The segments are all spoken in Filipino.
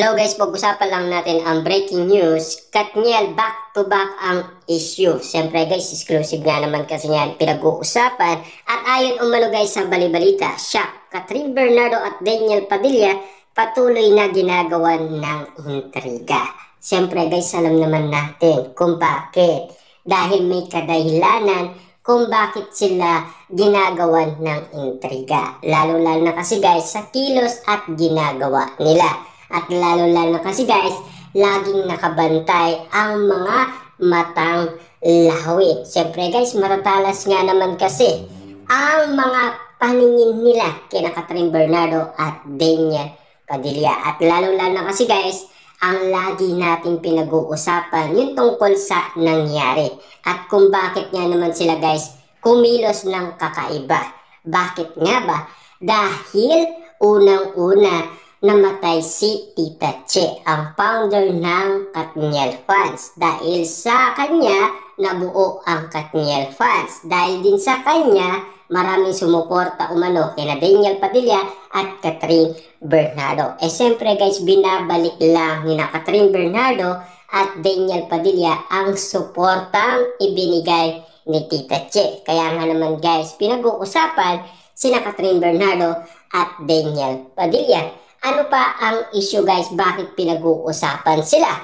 Hello guys, pag-usapan lang natin ang breaking news. Katniel, back-to-back ang issue. Siyempre guys, exclusive nga naman kasi yan pinag-uusapan. At ayon umano guys sa balibalita, siya, Catherine Bernardo at Daniel Padilla patuloy na ginagawan ng intriga. Siyempre guys, alam naman natin kung bakit. Dahil may kadahilanan kung bakit sila ginagawan ng intriga. Lalo-lalo na kasi guys sa kilos at ginagawa nila. At lalo-lalo na kasi guys, laging nakabantay ang mga matang lahawin. Siyempre guys, matatalas nga naman kasi ang mga paningin nila kina Catherine Bernardo at Daniel Padilla. At lalo-lalo na kasi guys, ang lagi nating pinag-uusapan yung tungkol sa nangyari. At kung bakit nga naman sila guys kumilos ng kakaiba. Bakit nga ba? Dahil unang-una, namatay si Tita Che, ang founder ng Katniel Fans. Dahil sa kanya, nabuo ang Katniel Fans. Dahil din sa kanya, maraming sumuporta umano kina Daniel Padilla at Catherine Bernardo. Siyempre guys, binabalik lang ni Catherine Bernardo at Daniel Padilla ang suportang ibinigay ni Tita Che. Kaya nga naman guys, pinag-uusapan sina Catherine Bernardo at Daniel Padilla. Ano pa ang issue guys? Bakit pinag-uusapan sila?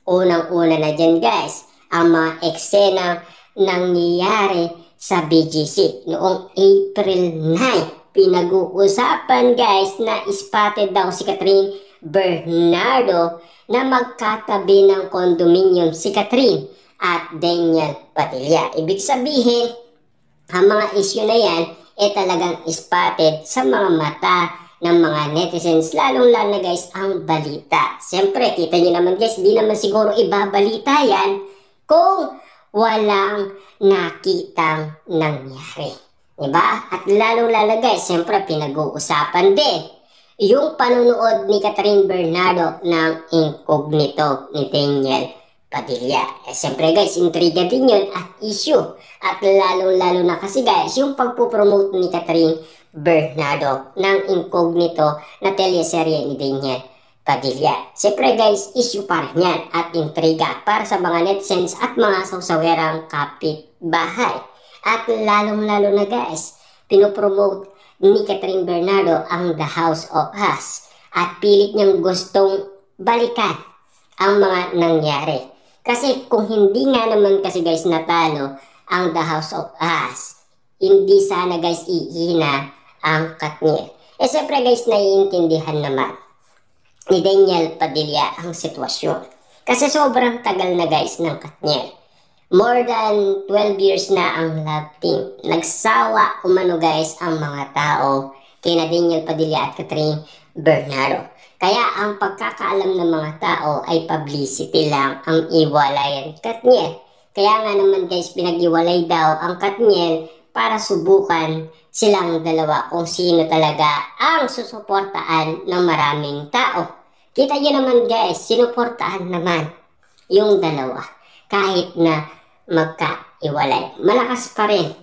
Unang-una na dyan guys, ang mga eksena nangyayari sa BGC noong April 9. Pinag-uusapan guys na spotted daw si Catherine Bernardo na magkatabi ng condominium si Catherine at Daniel Padilla. Ibig sabihin, ang mga issue na yan talagang spotted sa mga mata ng mga netizens, lalong-lalo na guys ang balita. Siyempre, kita nyo naman guys, di naman siguro ibabalita yan kung walang nakitang nangyari. Diba? At lalong-lalo guys, siyempre pinag-uusapan din yung panunood ni Catherine Bernardo ng incognito ni Daniel Padilla. Siyempre guys, intriga din yun at issue. At lalong-lalo na kasi guys, yung pagpupromote ni Catherine Bernardo ng incognito na teleserye ni Daniel Padilla. Siyempre guys, issue pa rin yan at intriga para sa mga netizens at mga sausawerang kapitbahay. At lalong-lalo na guys, pinopromote ni Catherine Bernardo ang The House of Us at pilit niyang gustong balikan ang mga nangyari. Kasi kung hindi nga naman kasi guys natalo ang The House of Us, hindi sana guys iina ang Katniel. Siyempre guys, naiintindihan naman ni Daniel Padilla ang sitwasyon. Kasi sobrang tagal na guys ng Katniel. More than 12 years na ang love team. Nagsawa umano guys ang mga tao kina Daniel Padilla at Catherine Bernardo. Kaya ang pagkakaalam ng mga tao ay publicity lang ang iwalayan Katniel. Kaya nga naman guys, pinag-iwalay daw ang Katniel para subukan silang dalawa kung sino talaga ang susuportaan ng maraming tao. Kita nyo naman guys, sinuportaan naman yung dalawa kahit na magkaiwalay. Malakas pa rin.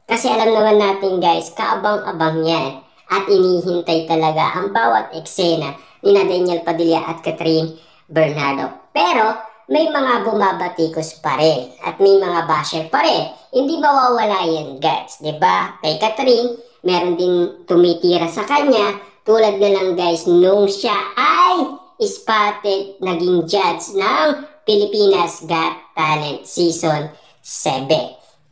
Kasi alam naman natin guys, kaabang-abang yan at inihintay talaga ang bawat eksena ni Daniel Padilla at Catherine Bernardo. Pero may mga bumabatikos pa rin at may mga basher pa rin. Hindi mawawala yan guys, diba? Kay Catherine, meron din tumitira sa kanya tulad na lang guys nung siya ay spotted naging judge ng Pilipinas Got Talent Season 7.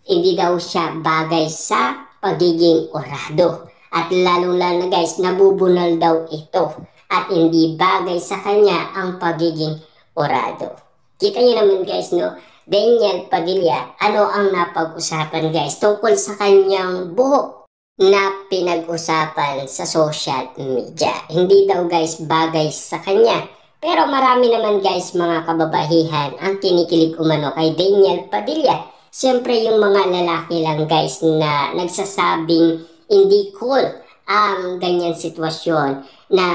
Hindi daw siya bagay sa pagiging orado. At lalong-lalo na guys, nabubunal daw ito. At hindi bagay sa kanya ang pagiging orado. Kita niyo naman guys, no? Daniel Padilla, ano ang napag-usapan guys tungkol sa kanyang buhok na pinag-usapan sa social media. Hindi daw guys bagay sa kanya. Pero marami naman guys mga kababahihan ang kinikilig umano kay Daniel Padilla. Siyempre yung mga lalaki lang guys na nagsasabing hindi cool ang ganyan sitwasyon na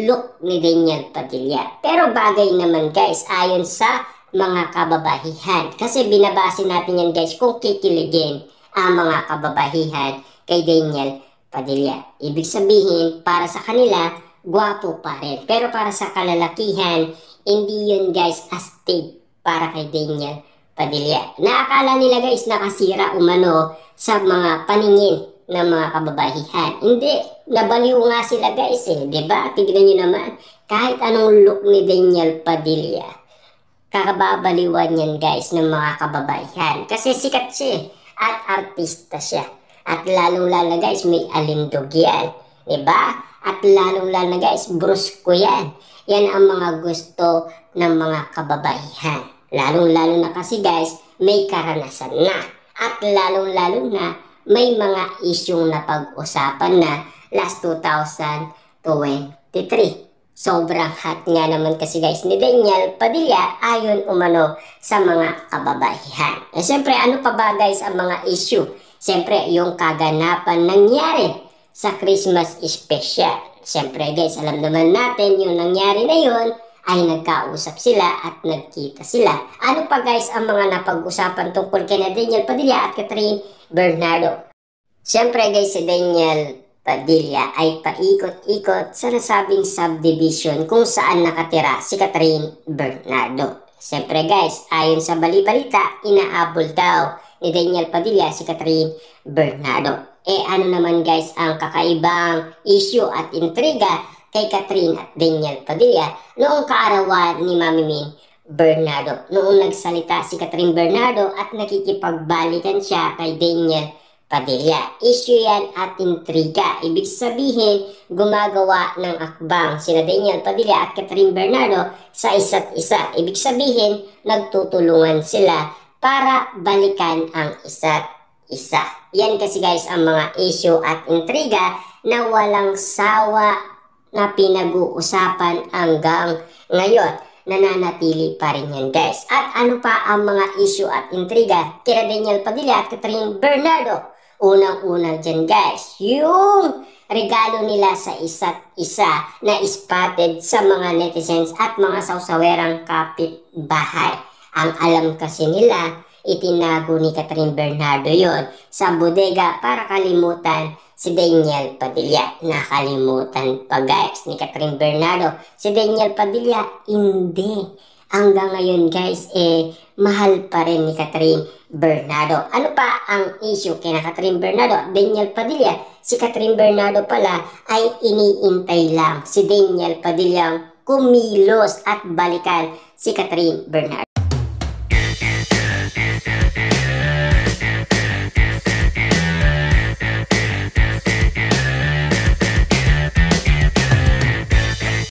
look ni Daniel Padilla. Pero bagay naman guys ayon sa mga kababahihan. Kasi binabase natin yan guys kung kikiligin ang mga kababahihan kay Daniel Padilla. Ibig sabihin para sa kanila gwapo pa rin. Pero para sa kalalakihan, hindi yun guys astig para kay Daniel Padilla. Naakala nila guys nakasira umano sa mga paningin ng mga kababaihan. Hindi, nabaliw nga sila guys eh, di ba? Tignan nyo naman, kahit anong look ni Daniel Padilla, kakababaliwan yan guys ng mga kababaihan. Kasi sikat siya at artista siya. At lalong-lalo guys, may alindog yan. Diba? At lalong-lalo guys, brusko yan. Yan ang mga gusto ng mga kababaihan. Lalong-lalo na kasi guys, may karanasan na. At lalong-lalo na, may mga isyong napag-usapan na last 2023. Sobrang hot nga naman kasi guys ni Daniel Padilla ayon umano sa mga kababaihan. Siyempre, ano pa ba guys ang mga issue? Siyempre, yung kaganapan nangyari sa Christmas special. Siyempre guys, alam naman natin yung nangyari na yun ay nagkausap sila at nagkita sila. Ano pa guys ang mga napag-usapan tungkol kay Daniel Padilla at Catherine Bernardo? Siyempre guys, si Daniel Padilla ay paikot-ikot sa nasabing subdivision kung saan nakatira si Catherine Bernardo. Siyempre guys, ayon sa bali-balita, inaabol daw ni Daniel Padilla si Catherine Bernardo. Ano naman guys ang kakaibang issue at intriga kay Catherine at Daniel Padilla noong kaarawan ni Mami Min Bernardo. Noong nagsalita si Catherine Bernardo at nakikipagbalikan siya kay Daniel Padilla. Issue yan at intriga. Ibig sabihin, gumagawa ng akbang sina Daniel Padilla at Catherine Bernardo sa isa't isa. Ibig sabihin, nagtutulungan sila para balikan ang isa't isa. Yan kasi guys ang mga issue at intriga na walang sawa na pinag-uusapan hanggang ngayon. Nananatili pa rin yan guys. At ano pa ang mga issue at intriga kina Daniel Padilla at Catherine Bernardo? Unang-una dyan guys, yung regalo nila sa isa't isa na spotted sa mga netizens at mga sausawerang kapitbahay. Ang alam kasi nila, itinago ni Catherine Bernardo yon sa bodega para kalimutan si Daniel Padilla. Nakalimutan pa guys ni Catherine Bernardo. Si Daniel Padilla, hindi. Hanggang ngayon guys, mahal pa rin ni Catherine Bernardo. Ano pa ang issue kina Catherine Bernardo? Daniel Padilla. Si Catherine Bernardo pala ay iniintay lang si Daniel Padilla kumilos at balikan si Catherine Bernardo.